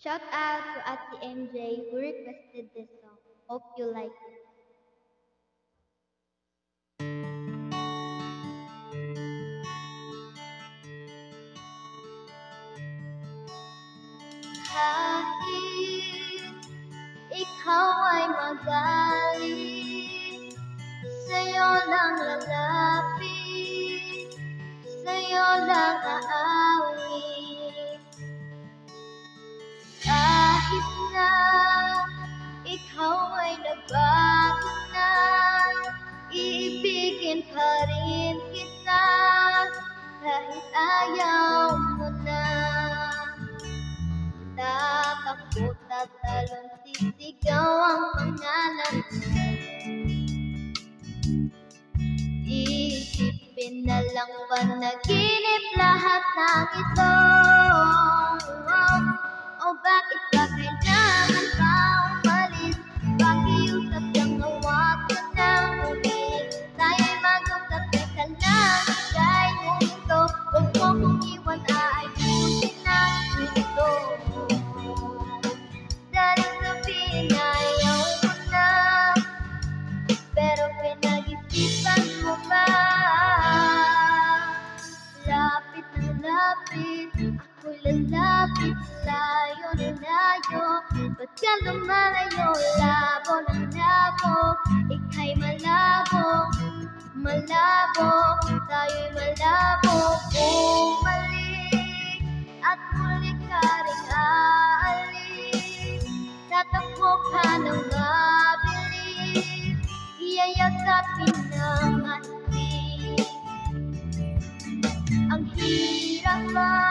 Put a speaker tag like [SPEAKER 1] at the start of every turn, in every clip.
[SPEAKER 1] Shout out to Ati MJ who requested this song. Hope you like it. Kahit ikaw ay magalit, sa'yo lang lalapit, sa'yo lang aawit. Kahit na ikaw ay nagbago na, iibigin pa rin kita kahit ayaw mo na. Tatakbo, tatalon, sisigaw ang pangalan mo. Iisipin na lang panaginip lahat ng ito. O bakit ba kailangan pa umalis? Pakiusap lang hawak ko ng ulit. Tayo'y mag-usap, teka lang, ika'y huminto. Huwag mo kong iwan, aayusin natin ito. Dahil sabihin ayaw mo na, pero pinag-isipan mo ba? Lapit na lapit, ako'y lalapit, layo na layo. Ba't ka lumalayo? Labo ng labo, ika'y malabo, malabo, tayo'y malabo. Bumalik at muli ka rin aalis. Tatakbo ka ng mabilis, iyayakapin ng mahigpit. Ang hirap ba?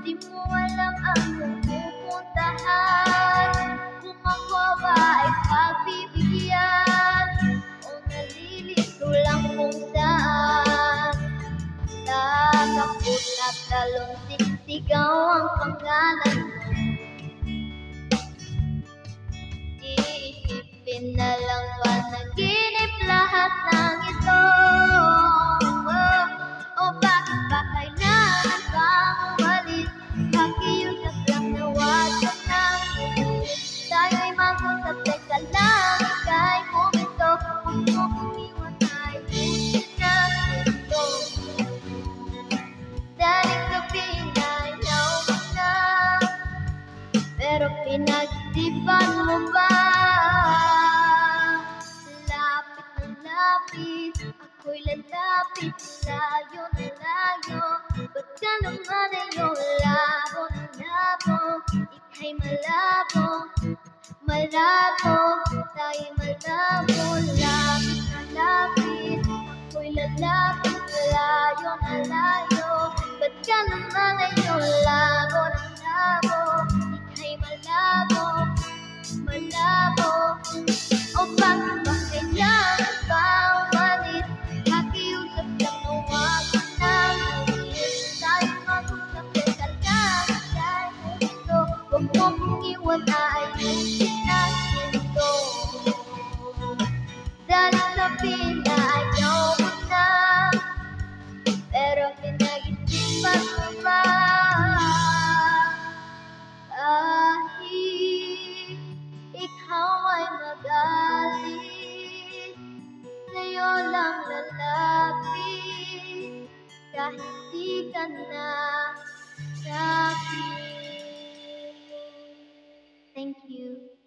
[SPEAKER 1] Di mo alam ang pupuntahan. Kung ako ba ay pagbibigyan o nalilito lang kung saan. Tatakbo, tatalon, sisigaw ang pangalan mo. Iisipin na lang panaginip lahat ng ito. O bakit ba kailangan pang umalis? Pakiusap lang na wag ka nang ulit. Tayo'y mag-usap, teka lang, ika'y huminto. Huwag mo kong iwan, ayusin natin ito. Dahil sabihin ayaw mo na, pero pinag-isipan mo ba? Lapit na lapit, ako'y lalapit, layo na layo. Ba't ka lumalayo? Labo na labo, ika'y malabo, malabo, tayo'y malabo. Lapit na lapit, ako'y lalapit, layo na layo. Ba't ka lumalayo? Labo na labo, ika'y malabo, malabo. O bakit ba kailangan pa umalis? Pakiusap lang na wag ka nang ulit. Tayo'y mag-usap, teka lang, ika'y huminto. Huwag mo kong iwan, aayusin natin ito. Dahil sabihin na ayaw mo na, pero pinag-isipan mo ba? Kahit ikaw ay magalit, sa'yo lang lalapit, kahit di ka na sakit. Thank you.